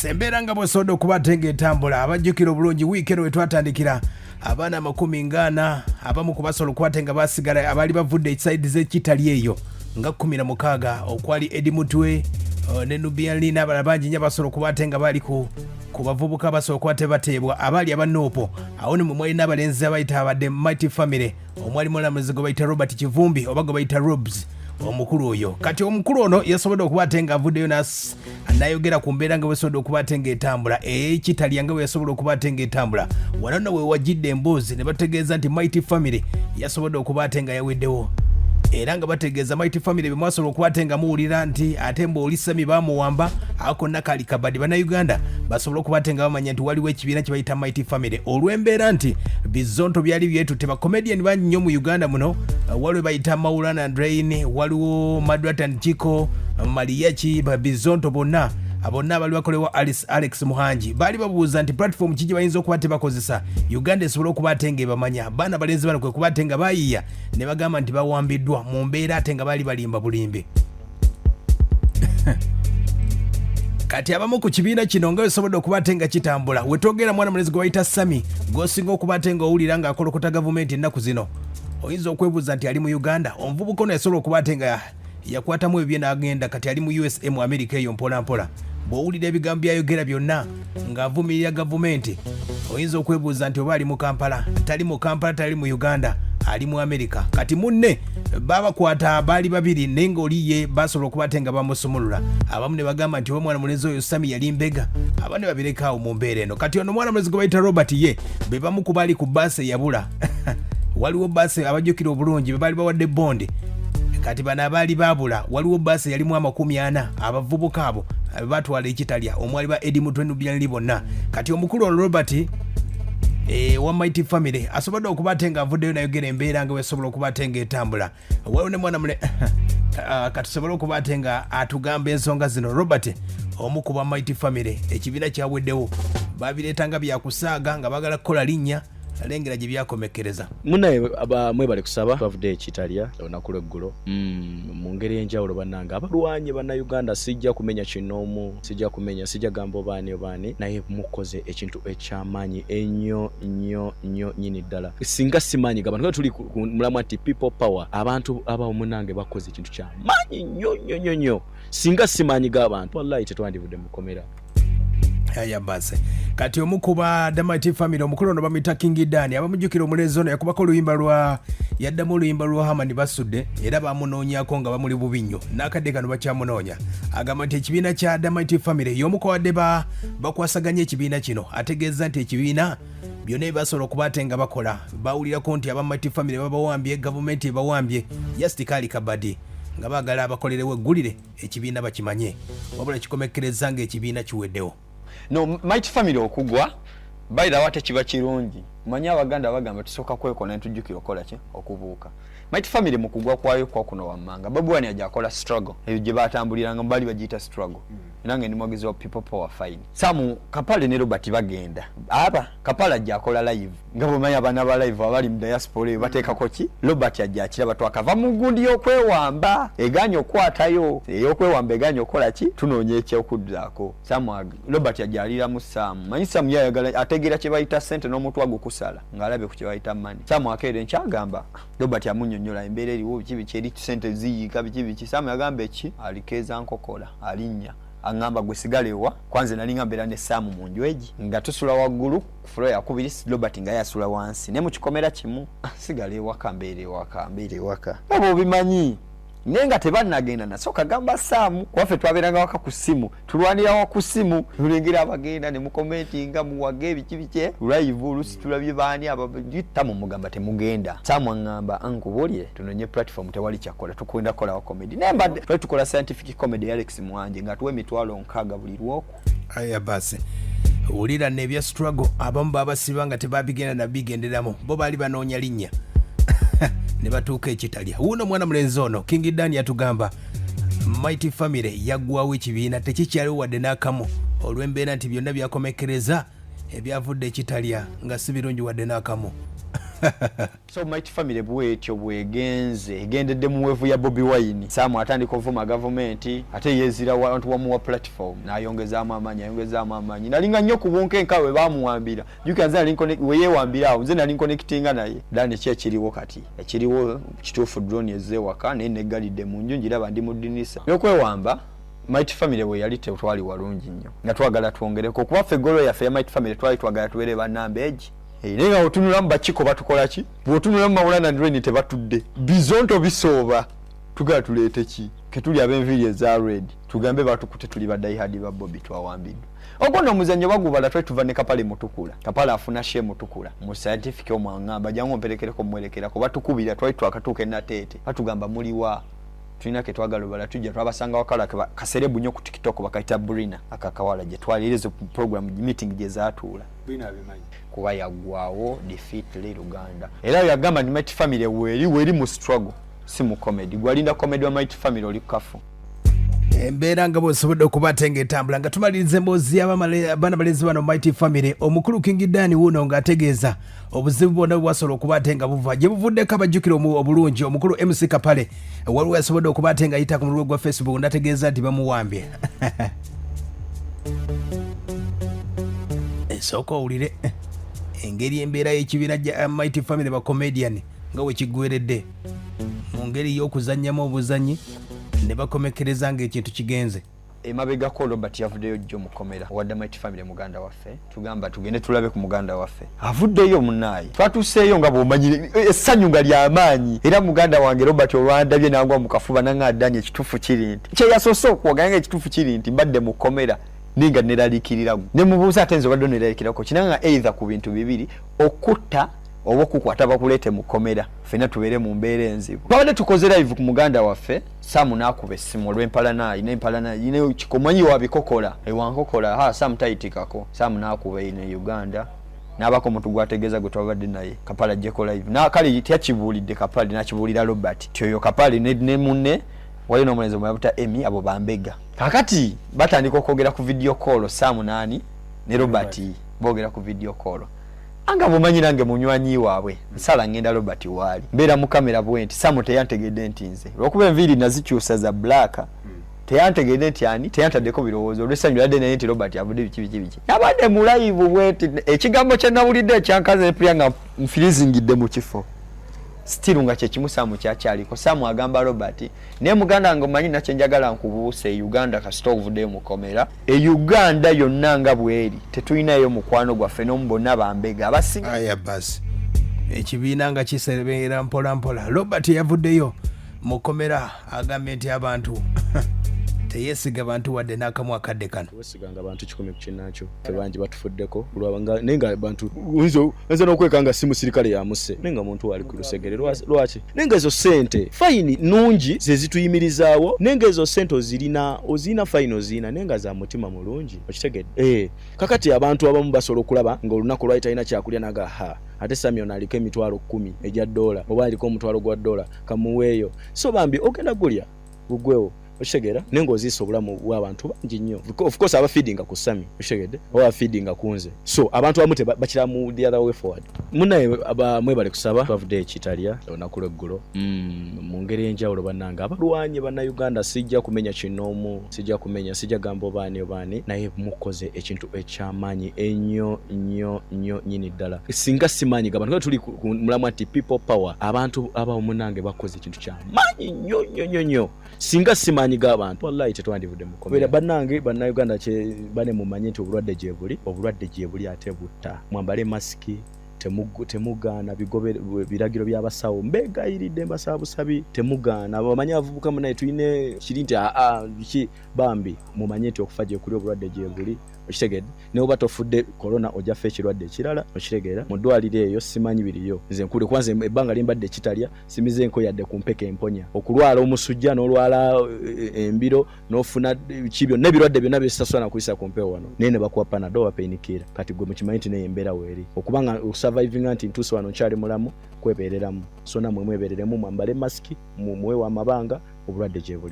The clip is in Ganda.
Embeera nga bw'osobodde okubatenga etambula abajjukira obulungi wiiki eno we twatandikira abaana 40 abamu ku basobola okubatenga basigala abaali bavudde ekisaidi z'ekitali eyo nga 16 okwali Eddie Mutwe ne Nubian Lee n'abalala bangi nnyo abasobola okubatenga baali ku bavubuka basobola okuba tebateebwa abaali abanoopo awo ne mwe mwali n'abalenzi abayita abadde Mighty Family omwali mulamuzi gwe bayita Robert Kivumbi oba gwe bayita Robs omukulu oyo kati omukulu ono yasobodde okubatenga avuddeyo n'ayogera ku mbeera nga bwesobodde okubatenga etambula ekitali nga bwe yasobodde okubatenga etambula wano nno we wajjidde emboozi ne bategeeza nti Mighty Family yasobodde okubatenga yaweddewo era nga bategeeza Mighty Family bwe mwasobola okubatenga muwulira nti ate mbooli Sami baamuwamba ako Nakali Kabadi bannayuganda basobola okubatenga bamanya nti waliwo ekibiina kye bayita Mighty Family olw'embeera nti bizonto byali byetutte bakomedian bangi nnyo mu Uganda muno waliwo bayita Maulana Drain waliwo Madratan Chiko Mariachi bizonto bonna abali bakolewa Alex Muhanji baali babuuza nti platform kiki bayinza okuba tebakozesa Uganda esobola okubatenga ebamanya baana balenzi bano kwe kubatenga bayiya ne bagamba nti bawambiddwa mu mbeera ate nga baali balimba bulimbi kati abamu ku kibiina kino nga wesobodde okubatenga kitambula wetwogera mwana mulezi gwe bayita Sami gwosinga okubatenga owulira nga akolokota gavumenti ennaku zino oyinza okwebuuza nti ali mu Uganda omuvubuka ono yasobola okubatenga yakwatamu ebye n'agenda kati ali mu USA mu America eyo mpola mpola bw'owulira ebigambo byayogera byonna ng'avumirira gavumenti oyinza okwebuuza nti oba ali mu Kampala tali mu Kampala tali mu Uganda ali mu America kati munne babakwata baali babiri naye ng'oli ye basobola okubatenga bamusumulula abamu ne bagamba nti oba mwana mulenzi oyo Sami yali mbega aba ne babireka awo mu mbeera eno kati ono mwana mulenzi gwe bayita Robert ye be bamu ku baali ku baasi eyabula waliwo baasi abajjukira obulungi be baali bawadde bondi kati bano abaali baabula waliwo baasi yalimu 40 abavubuka abo batwala ekitalya omwali ba Eddie Mutwe Nubian Lee bonna kati omukulu ono Robert wa Mighty Family asobodde okubatenga avuddeyo nayogera embeera nga wesobola okubatenga etambula waliwo ne mwana mule katusobole okubatenga atugamba ensonga zino Robert omu ku ba Mighty Family ekibiina kyaweddewo babireetanga byakusaaga nga bagala kukola linnya alengera gye byakomekereza munaye mwebale kusaba bavudde ekitalya olunaku lw'eggulo mu ngeri enjawulo bannanga abalwanye bannayuganda sijja kumenya kinoomu sijja gamba obaani naye mukoze ekintu ekyamaanyi ennyo nyini ddala singa simaanyi gabantu tuli mulamu nti people power abantu abawo munange bakoze ekintu kyamaanyi nnyo singa simaanyi g'abantu wallahi tetwandivudde mukomera ya base kati omukuba Mighty Family omukulu ono bamita King Dani abamujjukira omulenzi ono yakubako yaddamu oluyimba lwa Hamani basudde era bamunoonyako nga bamuli bubi nnyo n'akadde kano bakyamunoonya agamba nti ekibiina kya Mighty Family y'omuko wadde bakwasaganya ekibiina kino ategeeza nti ekibiina byonna basobola okubatenga bakola bawulirako nti aba Mighty Family babawambye gavumenti ebawambye Nakali Kabadi nga baagala abakolerewo eggulire ekibiina bakimanye wabula kikomekereza nga ekibiina kiweddewo no Mighty Family okugwa bayira wate kiba kirungi manya abaganda bagamba tusoka kwekona ntujjukira okola ki okubuuka Mighty Family mu kugwa kwayo kwa kuno wammanga babu wani ajja akola struggle eyo gye batambuliranga mbali bagiyita struggle nange ndi mwogezi wa people power fine Samu Kapale ne Robert bagenda aba Kapala ajja akola live nga bamanya abana ba live abali mu diaspora bateekako ki Robert ajja akiraba twakava mu gundi y'okwewamba eganya okwatayo ey'okwewamba eganya okola ki tunoonye ekyokuddaako Samu Robert ajja alira mu Samu manyi Samu yayagala ategeera kye bayita sente n'omutwago kusala ngalabe ku kye bayita money Samu akeere nkyagamba Robert amunyonnyola embeera eriwo biki eri sente ziyiika biki Samu yagamba eki alikeeza nkokola alinnya angamba gwe sigalewa kwanza nali ngambera ne Samu mu njweji nga tusula waggulu ku floor ya kubiri Robert nga yasula wansi ne mu kikomera kimu sigalewa kambeere waka abo bimanyi nenga tebannagenda nasoka gamba Samu kwaffe twaberanga waka ku simu tulwanira wa ku simu tulingira abagenda ne mu commentinga mu wage biki live olusi tulabye baani abatamu mugamba temugenda Samu angamba ankubolye tunonye platform tewali kyakola tukwenda kola wa comedy nemba tukola scientific comedy Alex Mwanje nga tuwe mitwalo nkaga buli lwoko aya basi ulira ne bya struggle abamu babasiba nga tebabigenda na bigenderamu bo bali banoonya linnya ne batuuka ekitalya wuno mwana mulenzi ono King Dani yatugamba Mighty Family yaggwawo ekibiina tekikyaliwo wadde n'akamu olw'embeera nti byonna byakomekereza ebyavudde ekitalya nga si birungi wadde n'akamu So Mighty Family bwetyo bwegenze egendedde mu wevu ya Bobi Wine Sam atandika ovuma government ate yezira abantu wamuwa platform nayongezaamu amaanyi nalinga nnyo ku bunkenka we bamuwambira jukanza Lincoln we yewambira awo nze nali connectinga naye dani kye kiriwo kati ekiriwo kituufu drone ezewaka naye negalidde mu nju njira bandi mu dinisa yokwewamba Mighty Family we yali tetwali walungi nnyo nga twagala twongereko kuba ffe golo yaffe ya Mighty Family twali twagala tuwere banambeji nenga otunula mu bakiko batukola ki bwotunula mu mawulana ndweni tebatudde bizonto bisooba tugala tuleete ki ketuli ab'enviri eza red tugambe batukute tuli badayihadi ba Bobby twawambiddwa ogono omuzannyo bagubala twali tuva ne Kapale mutukula Kapale afuna she mutukula mu scientific omwangamba jangu mperekereko mwelekera ko batukubira twali twakatuuka nateete batugamba muliwa tulina ke twagala bala tujja twabasanga wakala kaserebu nnyo ku TikTok bakaita Brina akakawala je twalirizo program meeting je zaatula Brina abimanyi kuba yaggwawo defeat Uganda era yagamba ni Mighty Family weri mu struggle si mu comedy gwalinda comedy wa Mighty Family oli kafu embeera nga bosobodde okubatenga etambula nga tumaliriza emboozi y'abaana balezi bano Mighty Family omukulu King Dani wuno ng'ategeeza obuzibu bwonna bwasobola okubatenga buva gye buvuddeko abajjukira obulungi omukulu MC Kapale waliwo yasobodde okubatenga ayita ku mulwe gwa Facebook n'ategeeza nti bamuwambye esooka owulire engeri embeera y'ekibiina gya Mighty Family ba comedian nga wekiggweredde mu ngeri y'okuzannyamu obuzannyi ne bakomekereza ng'ekintu kigenze emabega ko Robert yavuddeyo jjo mukomera wadde Mighty Family muganda waffe tugamba tugende tulabe ku muganda waffe avuddeyo munayi twatuseeyo nga bw'omanyire essanyu nga ly'amaanyi era muganda wange Robert olwandabye nangwa mu kafuba nanga addanye ekituufu kiri nti kye yasoose okwogera nga ekituufu kiri nti mbadde mukomera ninga neraliikirira ne mubuuza ate nze obadde neraliikirako kinanga either ku bintu bibiri okutta oba okukwata bakuleete mukomera ffenna tubeere mu mbeera enzibu twabadde tukoze live ku muganda waffe Samu n'akuba essimu olw'empalanayi n'empalanayi ne kikomanyi wabikokola ewankokola Samu tayitikako Samu n'akuba ine Uganda n'abako omuntu gwategeeza gwe twabadde naye Kapala ajjeko live nakale tyakibuulidde Kapala n'akibuulira Robert tyoyo Kapala ne munne wali n'omulenzi omuyabuta Emi abo bambega kakati batandika okwogera ku video call Samu nani ne Robert boogera ku video call anga bumanyi nange munywanyi waabwe nsala ngenda Robert wali mbeera mu kamera bwenti Samu teyantegedde nti nze lwokuba enviiri nazikyusa za black teyantegedde nti ani teyantadeko birowoozo olw'essanyu ladde naye nti Robert avudde biki nabadde mu live bwenti ekigambo kye nawulidde ekyankaza empulya nga nfirizingidde mu kifo still nga kye kimu Samu kyakyaliko Samu agamba Robert ne muganda nga omanyi nakye njagala nkubuuse Uganda kasita ovuddeyo mukomera Uganda yonna nga bweri tetulinayo mukwano gwaffe n'omu bonna bambega abasinga aya basi ekibiina nga kisebeera mpola mpola Robert yavuddeyo mukomera agambye nti abantu teyesiga abantu wadde n'akamu akadde kano wesiganga abantu 10 ku kinnaakyo bangi batufuddeko lwabanga nenga abantu nze n'okwekanga si musirikale yamuse nenga muntu wali ku lusegere lwaki nenga ezo sente fayini nungi ze zituyimirizaawo nenga ezo sente ozina fayini ozina nenga za mutima mulungi okitegedde kakati abantu abamu basobola okulaba ng'olunaku lwali talina kyakulya naga ate Samuel aliko emitwalo 10 egya dola oba aliko omutwalo gwa dola kamuweeyo so bambi ogenda gulya bugwewo oshegera nengo ozisa obulamu bw'abantu bangi nnyo of course aba feedinga ku Sami oshegedde oba feedinga kunze so abantu abamu bakira mu the other way forward munaye mwebale kusaba bavudde ekitalia olunaku lw'eggulo mu ngeri enjawulo bannanga abalwanyi bannayuganda sijja kumenya kinoomu sijja gamba obaani naye mukoze ekintu ekyamaanyi ennyo nyini ddala singa simaanyi abantu tuli mulamu nti people power abantu abawo munange bakoze ekintu kyamaanyi nnyo singa simaanyi g'abantu wallahi tetwandivudde mukomera bannange bannayuganda kye bane mumanye nti obulwadde gye buli ate butta mwambale masiki temugaana biragiro by'abasawo mbegayiridde mbasaba busabi temugaana bamanyi avubuka munaye tuline kiri nti biki bambi mumanye nti okufa gye kuli obulwadde gye buli okitegedde ne oba tofudde corona ojaffe ekirwadde ekirala okitegeera mu ddwaliro eyo simanyi biriyo nze nkuli kwanza ebbanga limbadde kitalya simize nko yadde ku mpeka emponya okulwala omusujja n'olwala embiro n'ofuna kibyo n'ebirwadde byonna bisasula na kuyisa ku mpewo wano naye ne bakuwa panado wa painkiller kati gwe mukimanyi nti naye embeera weeri okubanga surviving anti ntuusi wano nkyali mulamu kwebeereramu so namwe mwebeereremu mwambale masiki muwewa amabanga obulwadde gye buli